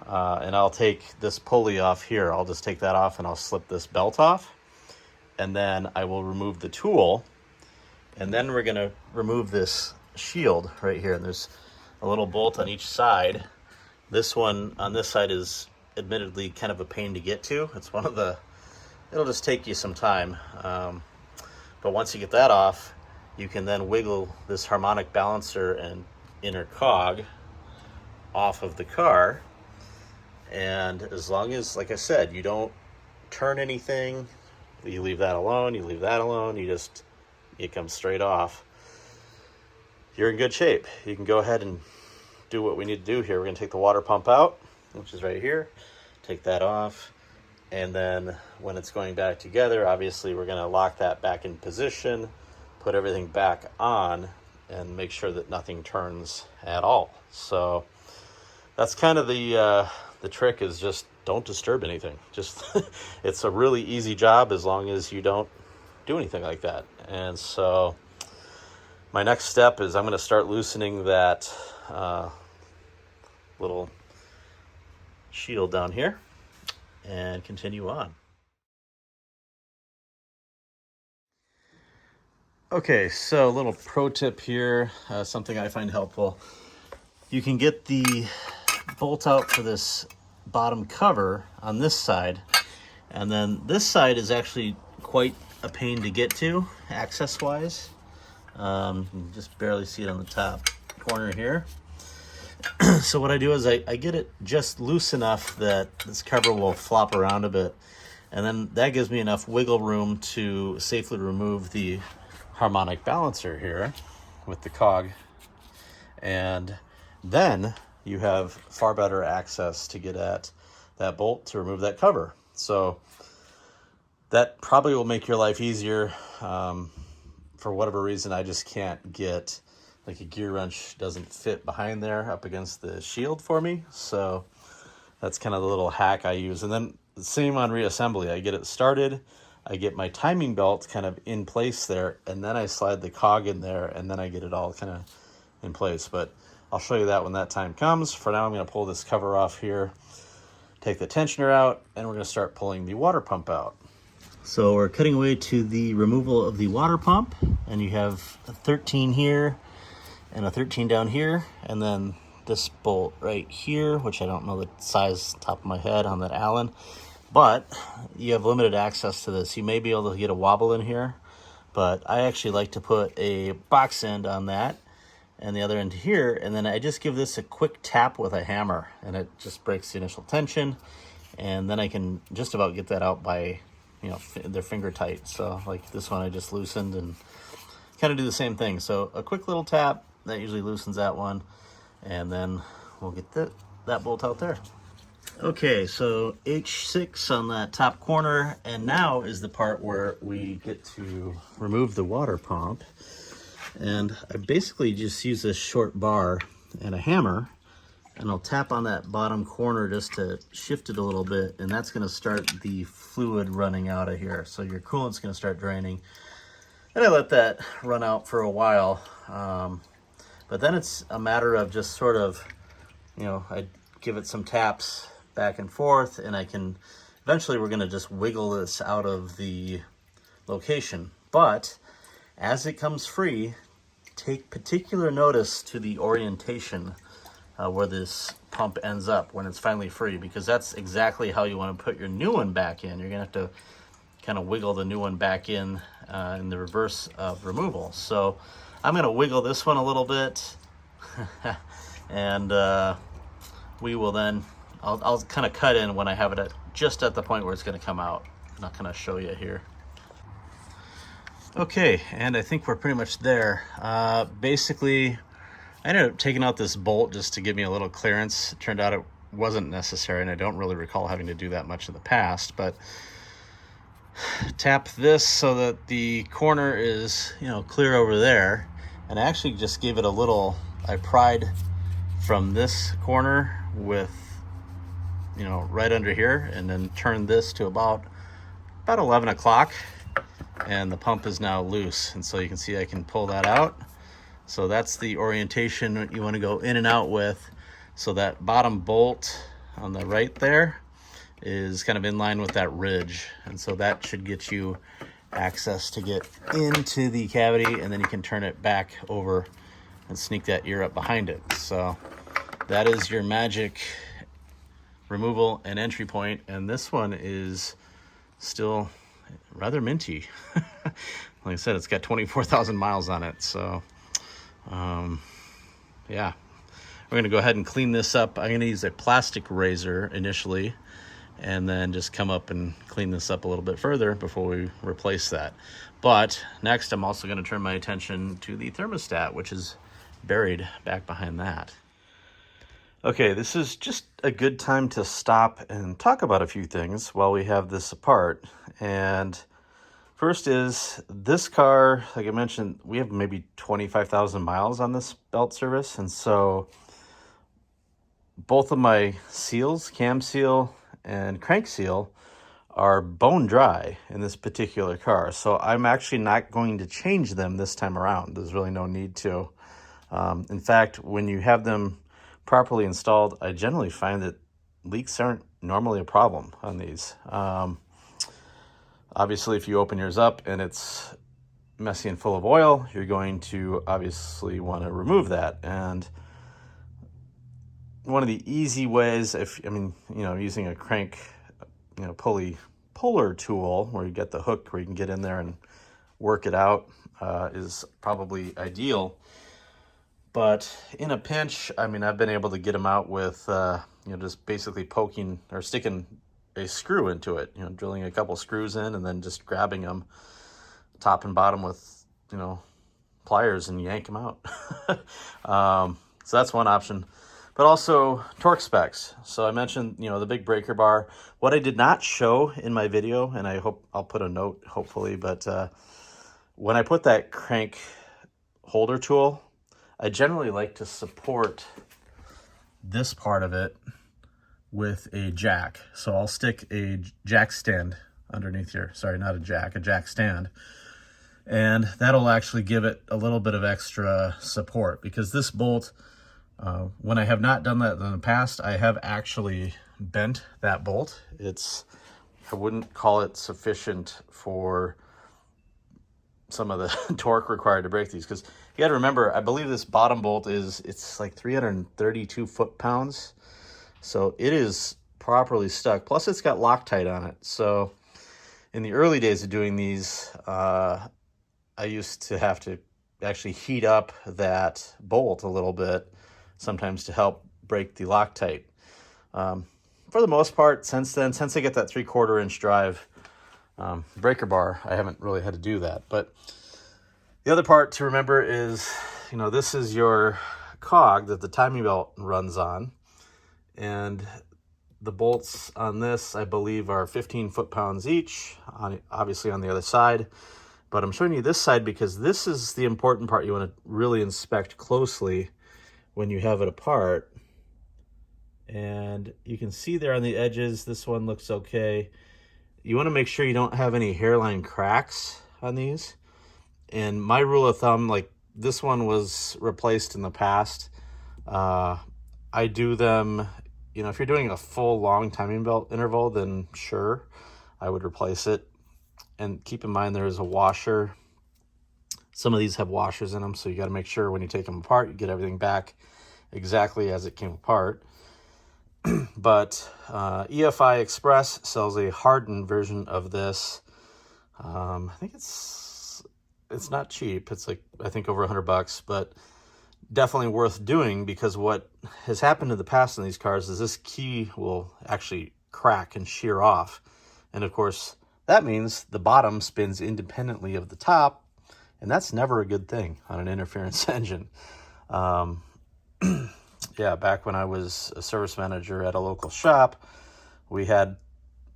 Speaker 1: and I'll take this pulley off here. I'll just take that off and I'll slip this belt off, and then I will remove the tool, and then we're going to remove this shield right here. And there's a little bolt on each side. This one on this side is admittedly kind of a pain to get to. It's one of the, it'll just take you some time. But once you get that off, you can then wiggle this harmonic balancer and inner cog off of the car. And as long as, like I said, you don't turn anything, you leave that alone, you leave that alone, it comes straight off, you're in good shape. You can go ahead and do what we need to do here. We're going to take the water pump out, which is right here, take that off, and then when it's going back together, obviously we're going to lock that back in position, put everything back on, and make sure that nothing turns at all. So that's kind of the trick, is just don't disturb anything. Just it's a really easy job as long as you don't do anything like that. And so my next step is I'm going to start loosening that little shield down here and continue on. Okay, so a little pro tip here, something I find helpful. You can get the bolt out for this bottom cover on this side, and then this side is actually quite a pain to get to access-wise. You can just barely see it on the top corner here. So what I do is I get it just loose enough that this cover will flop around a bit, and then that gives me enough wiggle room to safely remove the harmonic balancer here with the cog, and then you have far better access to get at that bolt to remove that cover. So that probably will make your life easier. For whatever reason, I just can't get, like, a gear wrench doesn't fit behind there up against the shield for me. So that's kind of the little hack I use. And then the same on reassembly. I get it started, I get my timing belt kind of in place there, and then I slide the cog in there, and then I get it all kind of in place. But I'll show you that when that time comes. For now, I'm going to pull this cover off here, take the tensioner out, and we're going to start pulling the water pump out. So we're cutting away to the removal of the water pump, and you have a 13 here and a 13 down here, and then this bolt right here, which I don't know the size top of my head on that Allen, but you have limited access to this. You may be able to get a wobble in here, but I actually like to put a box end on that and the other end here, and then I just give this a quick tap with a hammer, and it just breaks the initial tension, and then I can just about get that out by, you know, they're finger tight. So like this one I just loosened, and kind of do the same thing. So a quick little tap, that usually loosens that one, and then we'll get that bolt out there. Okay, so H6 on that top corner, and now is the part where we get to remove the water pump. And I basically just use this short bar and a hammer, and I'll tap on that bottom corner just to shift it a little bit, and that's gonna start the fluid running out of here. So your coolant's gonna start draining. And I let that run out for a while. But then it's a matter of just sort of, you know, I give it some taps back and forth, and I can, eventually we're gonna just wiggle this out of the location. But as it comes free, take particular notice to the orientation where this pump ends up when it's finally free, because that's exactly how you want to put your new one back in. You're gonna have to kind of wiggle the new one back in the reverse of removal. So I'm gonna wiggle this one a little bit, and we will then, I'll kind of cut in when I have it just at the point where it's gonna come out. I'm not gonna show you here. Okay, and I think we're pretty much there. Basically, I ended up taking out this bolt just to give me a little clearance. It turned out it wasn't necessary, and I don't really recall having to do that much in the past, but tap this so that the corner is, you know, clear over there. And I actually just gave it a little, I pried from this corner with, you know, right under here, and then turned this to about 11 o'clock. And the pump is now loose, and so you can see I can pull that out. So that's the orientation you want to go in and out with. So that bottom bolt on the right there is kind of in line with that ridge, and so that should get you access to get into the cavity, and then you can turn it back over and sneak that ear up behind it. So that is your magic removal and entry point, and this one is still rather minty. Like I said, it's got 24,000 miles on it. So yeah, we're gonna go ahead and clean this up. I'm gonna use a plastic razor initially, and then just come up and clean this up a little bit further before we replace that. But next, I'm also gonna turn my attention to the thermostat, which is buried back behind that. Okay, this is just a good time to stop and talk about a few things while we have this apart. And first is this car, like I mentioned, we have maybe 25,000 miles on this belt service. And so both of my seals, cam seal and crank seal, are bone dry in this particular car. So I'm actually not going to change them this time around. There's really no need to. In fact, when you have them properly installed, I generally find that leaks aren't normally a problem on these. Obviously, if you open yours up and it's messy and full of oil, you're going to obviously want to remove that. And one of the easy ways, using a crank, pulley puller tool where you get the hook where you can get in there and work it out is probably ideal. But in a pinch, I've been able to get them out with, just basically poking or sticking a screw into it, drilling a couple screws in and then just grabbing them top and bottom with, pliers and yank them out. So that's one option. But also torque specs. So I mentioned, the big breaker bar. What I did not show in my video, and I hope I'll put a note, hopefully, but when I put that crank holder tool, I generally like to support this part of it with a jack. So I'll stick a jack stand underneath here. Sorry, not a jack stand. And that'll actually give it a little bit of extra support, because this bolt, when I have not done that in the past, I have actually bent that bolt. I wouldn't call it sufficient for some of the torque required to break these, because you got to remember, I believe this bottom bolt it's like 332 foot-pounds, so it is properly stuck. Plus it's got Loctite on it. So in the early days of doing these, I used to have to actually heat up that bolt a little bit, sometimes to help break the Loctite. For the most part, since then, since I get that 3/4 inch drive breaker bar, I haven't really had to do that. But the other part to remember is, you know, this is your cog that the timing belt runs on, and the bolts on this, I believe, are 15 foot-pounds each, obviously on the other side. But I'm showing you this side because this is the important part you want to really inspect closely when you have it apart. And you can see there on the edges, this one looks okay. You want to make sure you don't have any hairline cracks on these. And my rule of thumb, like this one was replaced in the past. I do them, you know, if you're doing a full long timing belt interval, then sure, I would replace it. And keep in mind there is a washer. Some of these have washers in them, so you got to make sure when you take them apart, you get everything back exactly as it came apart. But EFI Express sells a hardened version of this. I think it's not cheap. It's like, I think over $100, but definitely worth doing, because what has happened in the past in these cars is this key will actually crack and shear off. And of course, that means the bottom spins independently of the top, and that's never a good thing on an interference engine. Yeah, back when I was a service manager at a local shop, we had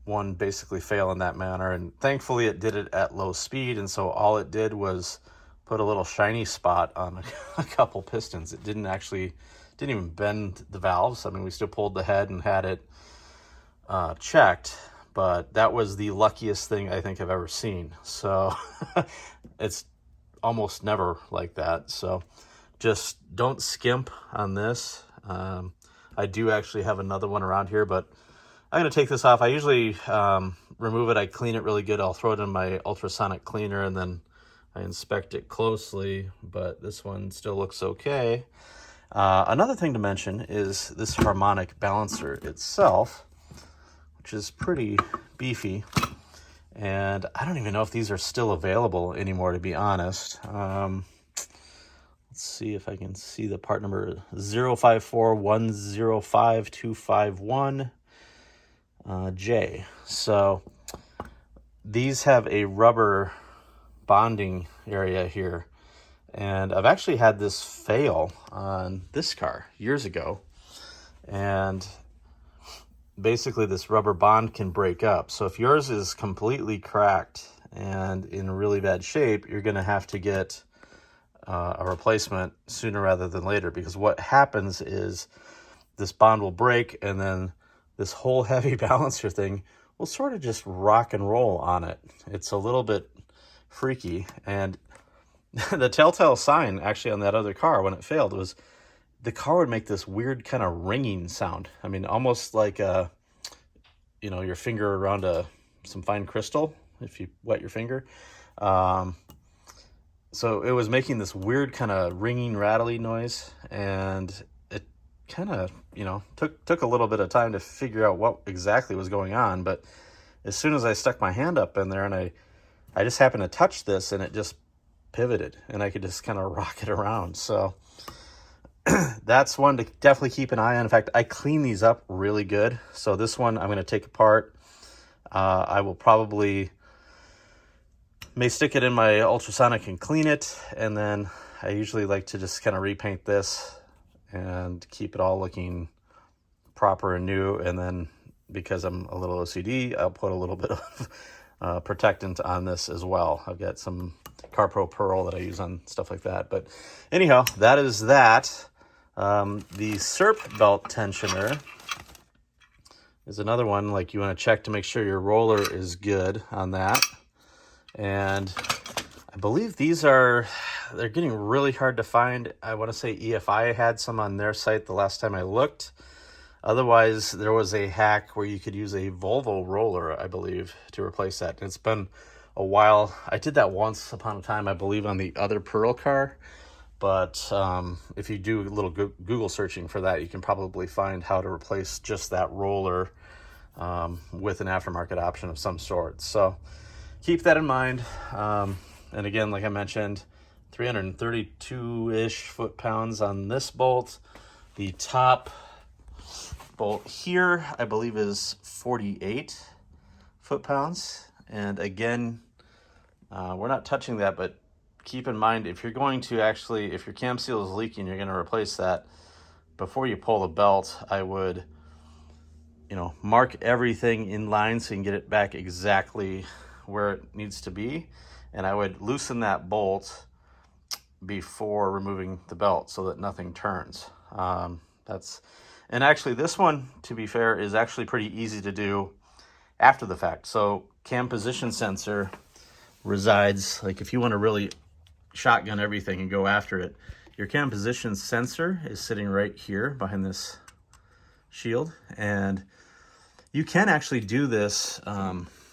Speaker 1: one basically fail in that manner, and thankfully it did it at low speed, and so all it did was put a little shiny spot on a couple pistons. It didn't even bend the valves. I mean, we still pulled the head and had it checked, but that was the luckiest thing I think I've ever seen. So it's almost never like that. So just don't skimp on this. I do actually have another one around here, but I'm going to take this off. I usually remove it. I clean it really good. I'll throw it in my ultrasonic cleaner, and then I inspect it closely, but this one still looks okay. Another thing to mention is this harmonic balancer itself, which is pretty beefy. And I don't even know if these are still available anymore, to be honest. Let's see if I can see the part number. 054105251J. So these have a rubber bonding area here. And I've actually had this fail on this car years ago. And basically this rubber bond can break up. So if yours is completely cracked and in really bad shape, you're going to have to get a replacement sooner rather than later, because what happens is this bond will break, and then this whole heavy balancer thing will sort of just rock and roll on it. It's a little bit freaky. And the telltale sign actually on that other car when it failed was the car would make this weird kind of ringing sound. I mean, almost like your finger around some fine crystal if you wet your finger. So it was making this weird kind of ringing, rattly noise, and it kind of, took a little bit of time to figure out what exactly was going on. But as soon as I stuck my hand up in there and I just happened to touch this, and it just pivoted, and I could just kind of rock it around. So that's one to definitely keep an eye on. In fact, I clean these up really good. So this one I'm going to take apart. I will may stick it in my ultrasonic and clean it, and then I usually like to just kind of repaint this and keep it all looking proper and new. And then because I'm a little OCD, I'll put a little bit of protectant on this as well. I've got some CarPro Pearl that I use on stuff like that. But anyhow, that is that. The SERP belt tensioner is another one. Like, you want to check to make sure your roller is good on that. And I believe they're getting really hard to find. I want to say EFI had some on their site the last time I looked. Otherwise, there was a hack where you could use a Volvo roller, I believe, to replace that. And it's been a while. I did that once upon a time, I believe, on the other Pearl car. But if you do a little Google searching for that, you can probably find how to replace just that roller with an aftermarket option of some sort. So keep that in mind. And again, like I mentioned, 332-ish foot-pounds on this bolt. The top bolt here, I believe, is 48 foot-pounds. And again, we're not touching that, but keep in mind, if you're going to actually, if your cam seal is leaking, you're going to replace that. Before you pull the belt, I would, mark everything in line so you can get it back exactly where it needs to be. And I would loosen that bolt before removing the belt so that nothing turns. And actually this one, to be fair, is actually pretty easy to do after the fact. So cam position sensor resides, like if you want to really shotgun everything and go after it, your cam position sensor is sitting right here behind this shield. And you can actually do this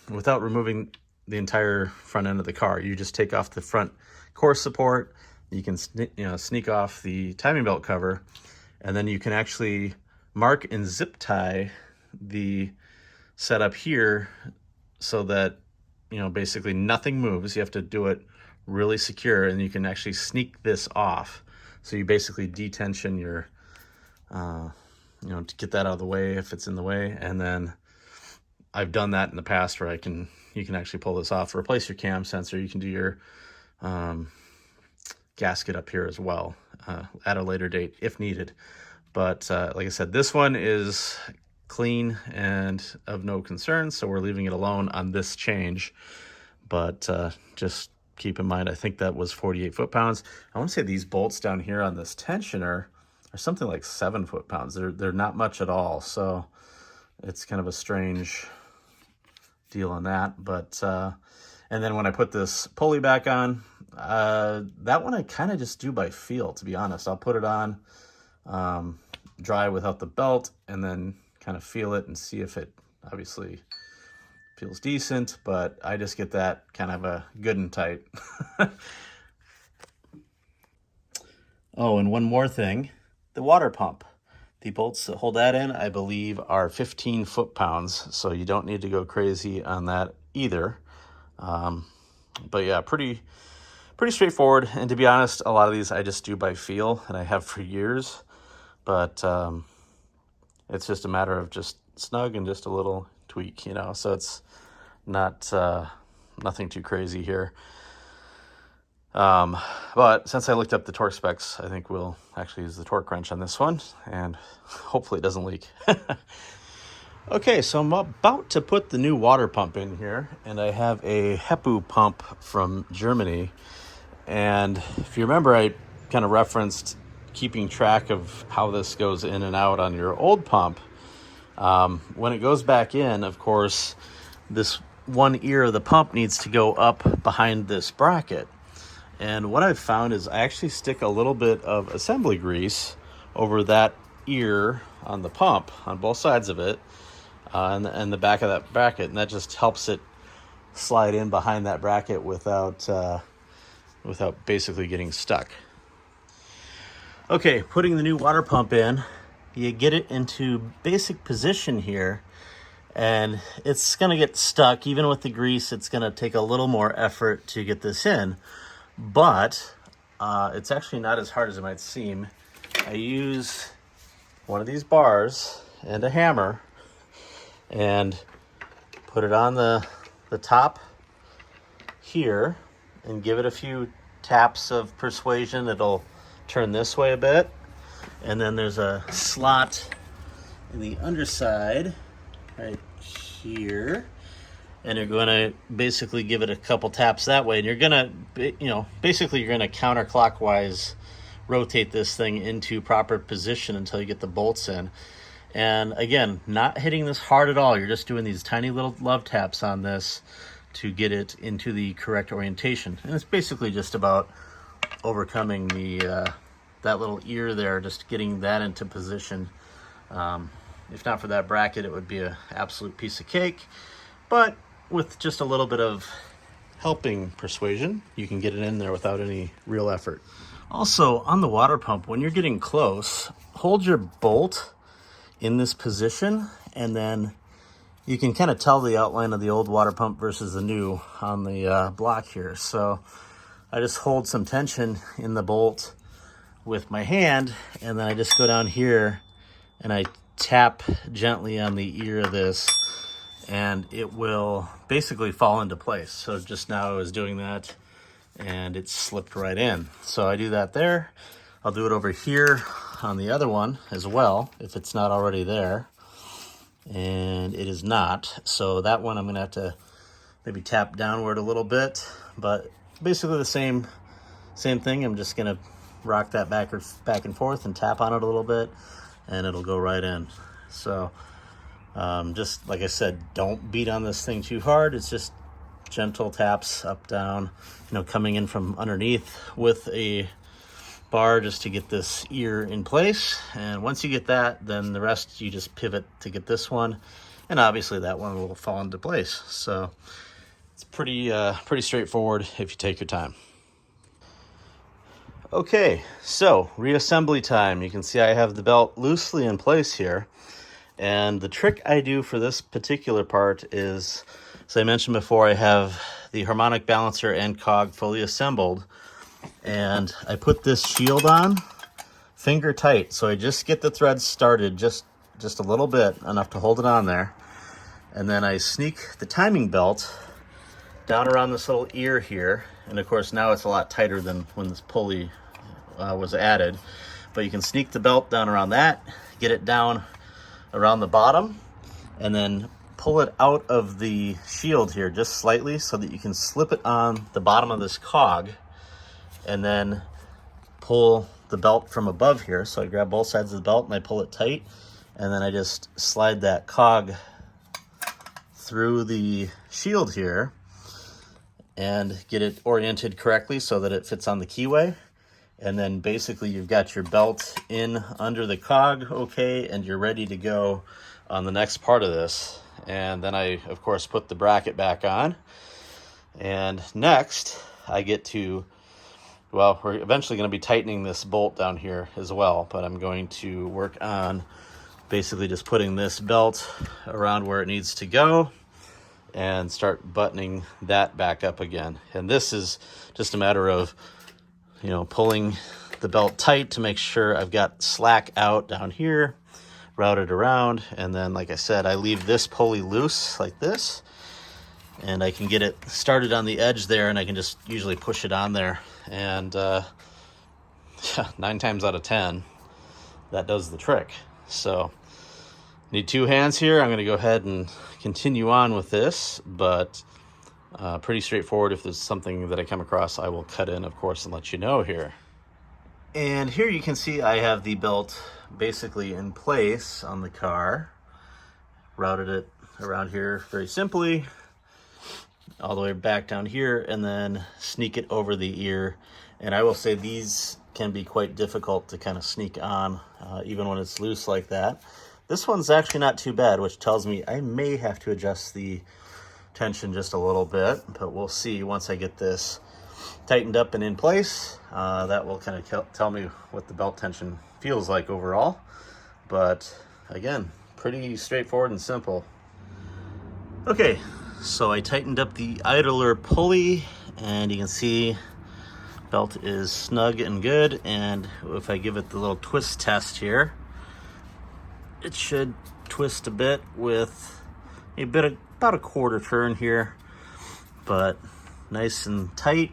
Speaker 1: without removing the entire front end of the car. You just take off the front core support. You can sneak off the timing belt cover, and then you can actually mark and zip tie the setup here so that basically nothing moves. You have to do it really secure, and you can actually sneak this off. So you basically detension your to get that out of the way if it's in the way. And then I've done that in the past where you can actually pull this off, replace your cam sensor. You can do your gasket up here as well at a later date if needed. But like I said, this one is clean and of no concern, so we're leaving it alone on this change. But just keep in mind, I think that was 48 foot-pounds. I want to say these bolts down here on this tensioner are something like 7 foot-pounds. They're not much at all, so it's kind of a strange deal on that. But and then when I put this pulley back on, that one I kind of just do by feel, to be honest. I'll put it on dry without the belt and then kind of feel it and see if it obviously feels decent, but I just get that kind of a good and tight. Oh, and one more thing, the water pump. The bolts that hold that in, I believe, are 15 foot-pounds, so you don't need to go crazy on that either. But yeah, pretty straightforward. And to be honest, a lot of these I just do by feel, and I have for years. But it's just a matter of just snug and just a little tweak, so it's not nothing too crazy here. But since I looked up the torque specs, I think we'll actually use the torque wrench on this one, and hopefully it doesn't leak. Okay, so I'm about to put the new water pump in here, and I have a HEPU pump from Germany. And if you remember, I kind of referenced keeping track of how this goes in and out on your old pump. When it goes back in, of course, this one ear of the pump needs to go up behind this bracket. And what I've found is I actually stick a little bit of assembly grease over that ear on the pump, on both sides of it, and the back of that bracket, and that just helps it slide in behind that bracket without basically getting stuck. Okay, putting the new water pump in, you get it into basic position here, and it's going to get stuck. Even with the grease, it's going to take a little more effort to get this in, but it's actually not as hard as it might seem. I use one of these bars and a hammer and put it on the top here and give it a few taps of persuasion. It'll turn this way a bit, and then there's a slot in the underside right here, and you're going to basically give it a couple taps that way, and you're going to basically you're going to counterclockwise rotate this thing into proper position until you get the bolts in. And again, not hitting this hard at all. You're just doing these tiny little love taps on this to get it into the correct orientation. And it's basically just about overcoming the that little ear there, just getting that into position. If not for that bracket, it would be an absolute piece of cake. But with just a little bit of helping persuasion, you can get it in there without any real effort. Also, on the water pump, when you're getting close, hold your bolt in this position, and then you can kind of tell the outline of the old water pump versus the new on the block here. So I just hold some tension in the bolt with my hand, and then I just go down here and I tap gently on the ear of this, and it will basically fall into place. So just now I was doing that and it slipped right in. So I do that there. I'll do it over here on the other one as well, if it's not already there. And it is not. So that one I'm gonna have to maybe tap downward a little bit, but basically the same thing. I'm just gonna rock that back and forth and tap on it a little bit, and it'll go right in. So just like I said, don't beat on this thing too hard. It's just gentle taps up, down, coming in from underneath with a bar just to get this ear in place. And once you get that, then the rest you just pivot to get this one, and obviously that one will fall into place. So it's pretty straightforward if you take your time. Okay, so reassembly time. You can see I have the belt loosely in place here, and the trick I do for this particular part is, as I mentioned before, I have the harmonic balancer and cog fully assembled, and I put this shield on finger tight. So I just get the threads started just a little bit, enough to hold it on there, and then I sneak the timing belt down around this little ear here. And of course now it's a lot tighter than when this pulley was added, but you can sneak the belt down around that, get it down around the bottom, and then pull it out of the shield here just slightly so that you can slip it on the bottom of this cog, and then pull the belt from above here. So I grab both sides of the belt and I pull it tight, and then I just slide that cog through the shield here and get it oriented correctly so that it fits on the keyway. And then basically you've got your belt in under the cog, okay, and you're ready to go on the next part of this. And then I, of course, put the bracket back on. And next I get to, well, we're eventually going to be tightening this bolt down here as well, but I'm going to work on basically just putting this belt around where it needs to go and start buttoning that back up again. And this is just a matter of, pulling the belt tight to make sure I've got slack out down here, routed around, and then, like I said, I leave this pulley loose like this, and I can get it started on the edge there, and I can just usually push it on there, and 9 times out of 10 that does the trick. So need 2 hands here. I'm going to go ahead and continue on with this, but pretty straightforward. If there's something that I come across, I will cut in, of course, and let you know here. And here you can see I have the belt basically in place on the car. Routed it around here very simply, all the way back down here, and then sneak it over the ear. And I will say these can be quite difficult to kind of sneak on, even when it's loose like that. This one's actually not too bad, which tells me I may have to adjust the tension just a little bit, but we'll see once I get this tightened up and in place. That will kind of tell me what the belt tension feels like overall. But again, pretty straightforward and simple. Okay, so I tightened up the idler pulley, and you can see belt is snug and good. And if I give it the little twist test here, it should twist a bit with about a quarter turn here, but nice and tight.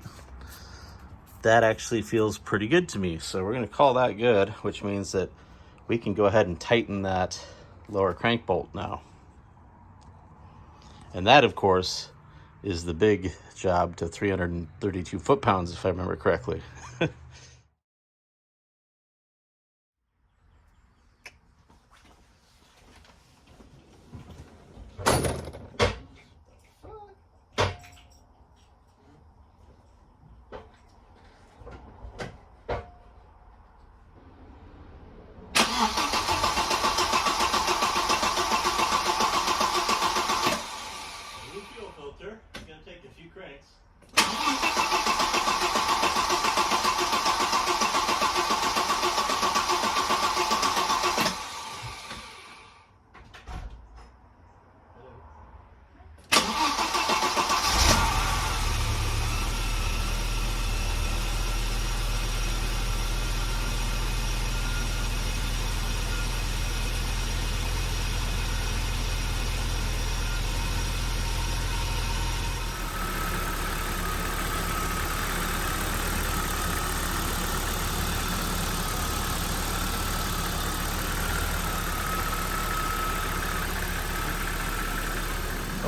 Speaker 1: That actually feels pretty good to me. So we're going to call that good, which means that we can go ahead and tighten that lower crank bolt now. And that, of course, is the big job to 332 foot-pounds, if I remember correctly.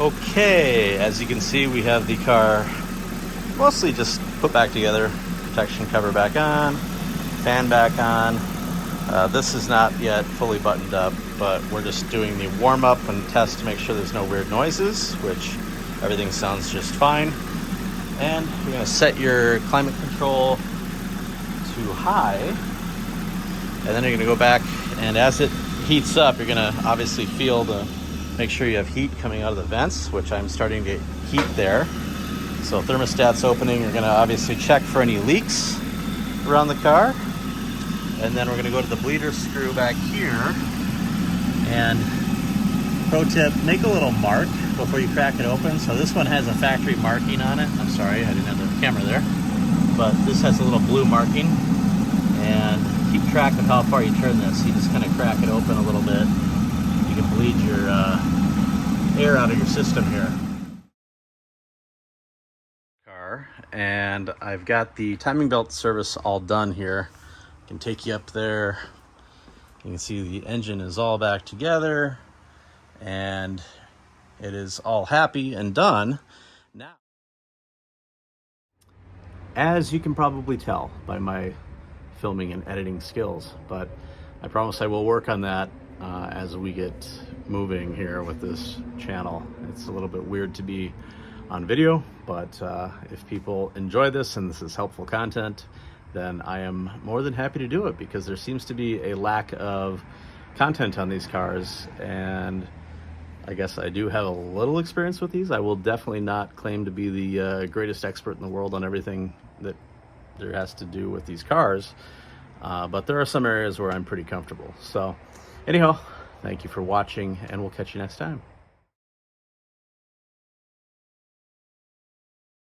Speaker 1: Okay, as you can see, we have the car mostly just put back together. Protection cover back on, fan back on. This is not yet fully buttoned up, but we're just doing the warm-up and test to make sure there's no weird noises, which everything sounds just fine. And you're going to set your climate control to high, and then you're going to go back, and as it heats up, you're going to obviously feel make sure you have heat coming out of the vents, which I'm starting to get heat there. So thermostat's opening. You're going to obviously check for any leaks around the car. And then we're going to go to the bleeder screw back here. And pro tip, make a little mark before you crack it open. So this one has a factory marking on it. I'm sorry, I didn't have the camera there. But this has a little blue marking. And keep track of how far you turn this. You just kind of crack it open a little bit. You can bleed your air out of your system here. And I've got the timing belt service all done here. I can take you up there. You can see the engine is all back together and it is all happy and done. Now, as you can probably tell by my filming and editing skills, but I promise I will work on that as we get moving here with this channel. It's a little bit weird to be on video, but if people enjoy this and this is helpful content, then I am more than happy to do it, because there seems to be a lack of content on these cars, and I guess I do have a little experience with these. I will definitely not claim to be the greatest expert in the world on everything that there has to do with these cars, but there are some areas where I'm pretty comfortable. So anyhow, thank you for watching, and we'll catch you next time.